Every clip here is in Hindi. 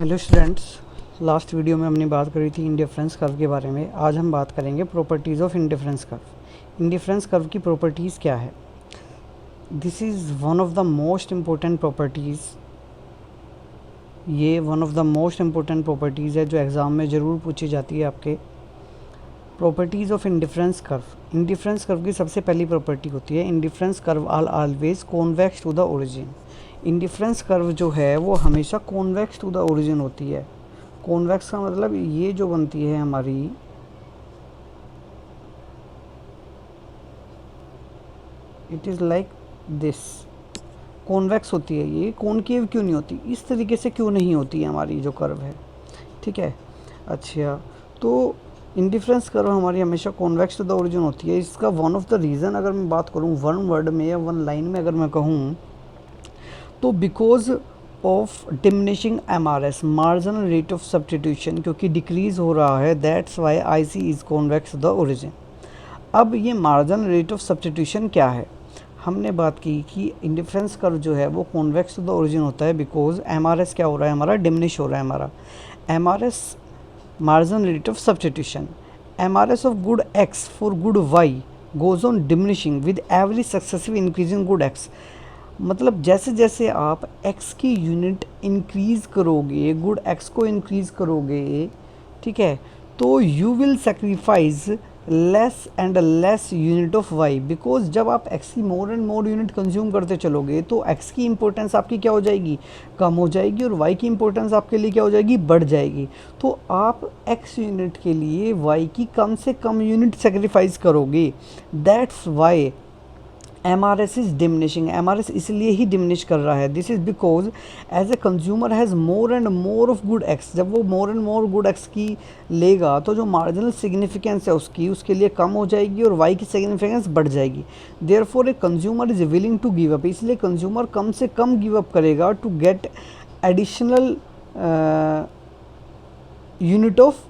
हेलो स्टूडेंट्स, लास्ट वीडियो में हमने बात करी थी इंडिफरेंस कर्व के बारे में। आज हम बात करेंगे properties of indifference curve. Indifference curve की प्रॉपर्टीज़ क्या है? This is one of the most important properties. ये one of the most important properties है जो एग्ज़ाम में ज़रूर पूछी जाती है आपके। Properties of indifference curve. Indifference curve की सबसे पहली प्रॉपर्टी होती है indifference curve are always convex to the origin. Indifference curve जो है वो हमेशा कॉन्वेक्स टू द ओरिजिन होती है। कॉन्वेक्स का मतलब ये जो बनती है हमारी, it is like this, convex होती है। ये कॉनकेव क्यों नहीं होती, इस तरीके से क्यों नहीं होती है हमारी जो कर्व है, ठीक है। अच्छा, तो इंडिफरेंस कर्व हमारी हमेशा कॉन्वेक्स टू द ओरिजिन होती है। इसका वन ऑफ द रीज़न अगर मैं बात करूँ वन वर्ड में या वन लाइन में अगर मैं कहूँ तो because of diminishing MRS, marginal rate of substitution, क्योंकि डिक्रीज़ हो रहा है, that's why IC is convex to the origin. अब ये मार्जिनल रेट ऑफ सब्स्टिट्यूशन क्या है? हमने बात की कि इंडिफरेंस कर्व जो है वो कॉन्वेक्स टू द ओरिजिन होता है बिकॉज MRS क्या हो रहा है, हमारा डिमिनिश हो रहा है। हमारा MRS marginal rate of substitution, MRS of good X for good Y goes on diminishing with every successive increase in good X। मतलब जैसे जैसे आप x की यूनिट इंक्रीज़ करोगे, गुड x को इंक्रीज़ करोगे, ठीक है, तो you will sacrifice less and less unit of y। Because जब आप x की मोर एंड मोर यूनिट कंज्यूम करते चलोगे तो x की इंपॉर्टेंस आपकी क्या हो जाएगी, कम हो जाएगी, और y की इंपॉर्टेंस आपके लिए क्या हो जाएगी, बढ़ जाएगी। तो आप x यूनिट के लिए y की कम से कम यूनिट सेक्रीफाइस करोगे। That's why MRS is diminishing. MRS इसलिए ही डिमिनिश कर रहा है। This is because as a consumer has more and more of good X। जब वो more and more good X की लेगा तो जो मार्जिनल सिग्निफिकेंस है उसकी, उसके लिए कम हो जाएगी और Y की सिग्निफिकेंस बढ़ जाएगी। Therefore a consumer is willing to give up. इसलिए कंज्यूमर कम से कम गिव अप करेगा to get additional unit of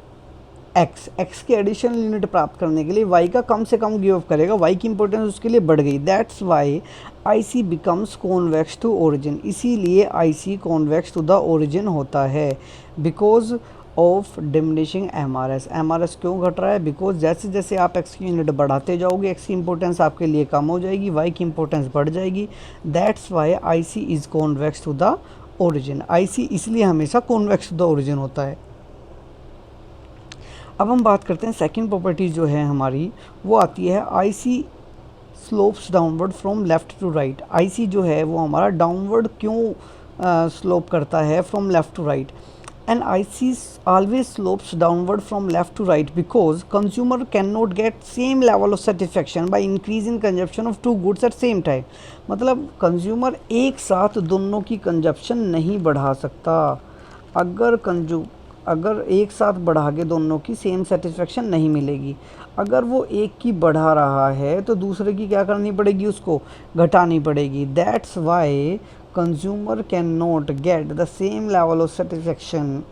x के एडिशनल यूनिट प्राप्त करने के लिए y का कम से कम गिव अप करेगा। y की इंपॉर्टेंस उसके लिए बढ़ गई। That's why IC becomes convex to origin. इसीलिए IC convex to the origin होता है बिकॉज ऑफ डिमिनिशिंग MRS क्यों घट रहा है? बिकॉज जैसे जैसे आप x की यूनिट बढ़ाते जाओगे x की इंपॉर्टेंस आपके लिए कम हो जाएगी, y की इंपॉर्टेंस बढ़ जाएगी। That's why IC is convex to the origin. IC इसलिए हमेशा कॉन्वेक्स टू द ओरिजिन होता है। अब हम बात करते हैं सेकंड प्रॉपर्टी जो है हमारी, वो आती है IC slopes downward from left to right. IC जो है वो हमारा डाउनवर्ड क्यों स्लोप करता है from left to right? And IC always slopes downward from left to right because consumer can not get same level of satisfaction by increase in consumption of two goods at same time. मतलब कंज्यूमर एक साथ दोनों की कंजप्शन नहीं बढ़ा सकता। अगर एक साथ बढ़ा के दोनों की सेम सेटिस्फेक्शन नहीं मिलेगी। अगर वो एक की बढ़ा रहा है तो दूसरे की क्या करनी पड़ेगी, उसको घटानी पड़ेगी। That's why consumer can not get the same level of satisfaction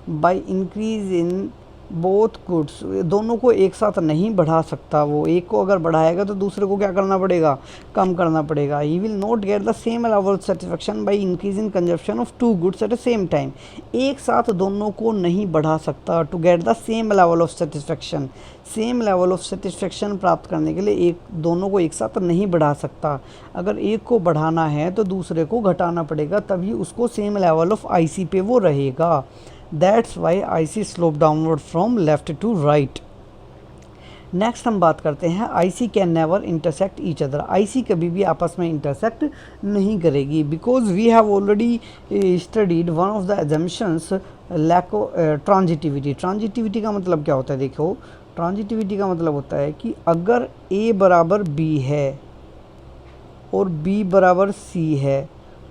by increase in both goods. दोनों को एक साथ नहीं बढ़ा सकता। वो एक को अगर बढ़ाएगा तो दूसरे को क्या करना पड़ेगा, कम करना पड़ेगा। He will not get the same level of satisfaction by increasing consumption of two goods at the same time. एक साथ दोनों को नहीं बढ़ा सकता to get the same level of satisfaction. Same level of satisfaction प्राप्त करने के लिए दोनों को एक साथ नहीं बढ़ा सकता। अगर एक को बढ़ाना है तो दूसरे को घटाना पड़ेगा, तभी उसको सेम लेवल ऑफ IC पे वो रहेगा। That's why IC slope downward from left to right. Next हम बात करते हैं IC can never intersect each other. IC कभी भी आपस में इंटरसेक्ट नहीं करेगी because we have already studied one of the assumptions lack of transitivity. Transitivity का मतलब क्या होता है? देखो, ट्रांजिटिविटी का मतलब होता है कि अगर A बराबर B है और B बराबर C है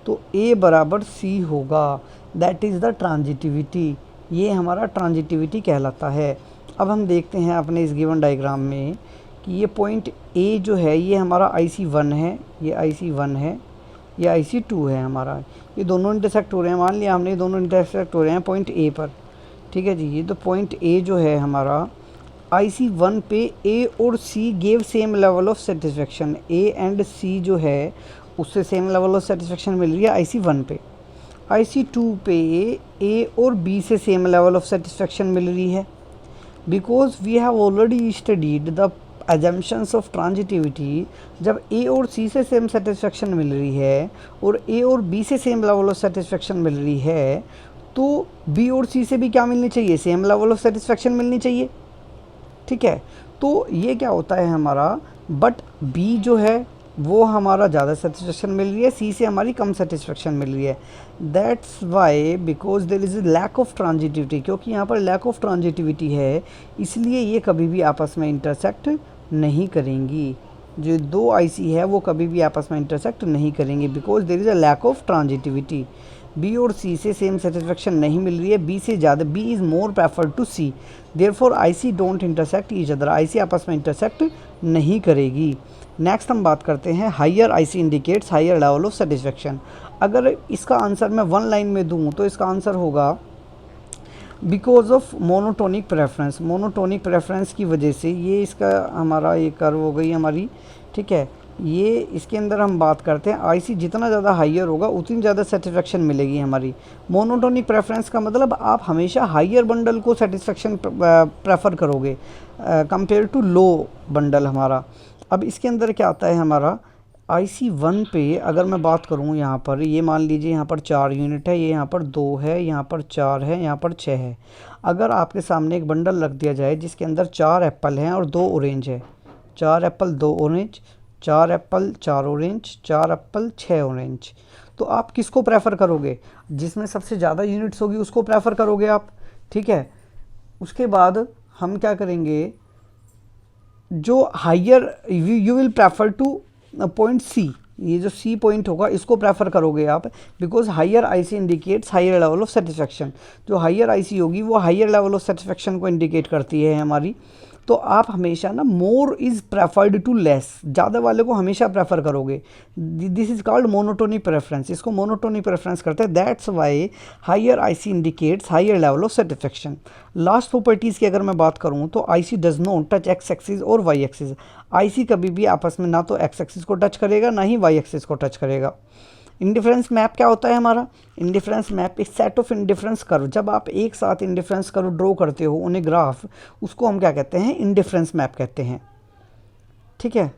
तो A बराबर C होगा। That is the transitivity. ये हमारा ट्रांजिटिविटी कहलाता है। अब हम देखते हैं अपने इस गिवन डायग्राम में कि ये पॉइंट A जो है ये हमारा IC1 है, ये IC1 है, ये IC2 है हमारा। ये दोनों इंटरसेक्ट हो रहे हैं। मान लिया हमने दोनों इंटरसेक्ट हो रहे हैं पॉइंट A पर, ठीक है जी। ये तो पॉइंट A जो है हमारा IC1 पे A और C gave same level of satisfaction. A and C जो है उससे सेम लेवल ऑफ सेटिस्फेक्शन मिल रही है IC1 पे। IC2 पे ए और बी से सेम लेवल ऑफ सेटिस्फेक्शन मिल रही है, because we have already studied the assumptions of transitivity. जब ए और सी से सेम सेटिस्फेक्शन मिल रही है और ए और बी से सेम लेवल ऑफ सेटिस्फेक्शन मिल रही है, तो बी और सी से भी क्या मिलनी चाहिए, सेम लेवल ऑफ सेटिस्फेक्शन मिलनी चाहिए। ठीक है, तो ये क्या होता है हमारा, बट बी जो है वो हमारा ज़्यादा सेटिस्फेक्शन मिल रही है, सी से हमारी कम सेटिस्फेक्शन मिल रही है। That's why because there is lack of transitivity, क्योंकि यहाँ पर लैक ऑफ ट्रांजिटिविटी है, इसलिए ये कभी भी आपस में इंटरसेक्ट नहीं करेंगी। जो दो आईसी है वो कभी भी आपस में इंटरसेक्ट नहीं करेंगे, because there is a lack of transitivity. B और सी से सेम सेटिस्फेक्शन नहीं मिल रही है, बी से ज़्यादा, B is more preferred to C, therefore IC don't intersect each other, IC आपस में इंटरसेक्ट नहीं करेगी। नेक्स्ट हम बात करते हैं higher IC indicates higher level of satisfaction. अगर इसका आंसर मैं वन लाइन में दूं तो इसका आंसर होगा because of monotonic preference. Monotonic preference की वजह से ये इसका हमारा ये कर्व हो गई हमारी। ठीक है, ये इसके अंदर हम बात करते हैं आईसी जितना ज़्यादा हायर होगा उतनी ज़्यादा सेटिस्फेक्शन मिलेगी हमारी। मोनोटोनिक प्रेफरेंस का मतलब आप हमेशा हायर बंडल को सेटिस्फेक्शन प्रेफर करोगे कंपेयर टू लो बंडल हमारा। अब इसके अंदर क्या आता है हमारा IC1 पे अगर मैं बात करूँ, यहाँ पर ये मान लीजिए यहाँ पर 4 यूनिट है, ये यहाँ पर 2 है, यहाँ पर 4 है, यहाँ पर 6 है। अगर आपके सामने एक बंडल रख दिया जाए जिसके अंदर 4 एप्पल हैं और 2 ऑरेंज है, 4 Apple 2 orange, 4 Apple 4 orange, 4 Apple 6 orange, तो आप किसको प्रेफर करोगे, जिसमें सबसे ज़्यादा यूनिट्स होगी उसको प्रेफर करोगे आप। ठीक है, उसके बाद हम क्या करेंगे, जो higher you will prefer to point C, ये जो सी पॉइंट होगा इसको प्रेफर करोगे आप, because higher IC indicates higher level of satisfaction. जो हायर आईसी होगी वो हायर लेवल ऑफ सेटिस्फेक्शन को इंडिकेट करती है हमारी। तो आप हमेशा ना more is preferred to less, ज़्यादा वाले को हमेशा प्रेफर करोगे। This is called monotonic preference, इसको मोनोटोनिक प्रेफरेंस करते हैं। That's why higher IC indicates higher level of satisfaction. Last properties की अगर मैं बात करूँ तो IC does not touch x axis और वाई एक्सिस। आईसी कभी भी आपस में ना तो एक्स एक्सिस को टच करेगा ना ही वाई एक्सिस को टच करेगा। इंडिफरेंस मैप क्या होता है हमारा, इंडिफरेंस मैप एक सेट ऑफ इंडिफरेंस कर्व, जब आप एक साथ इंडिफरेंस कर्व ड्रॉ करते हो उन्हें ग्राफ, उसको हम क्या कहते हैं, इंडिफरेंस मैप कहते हैं। ठीक है।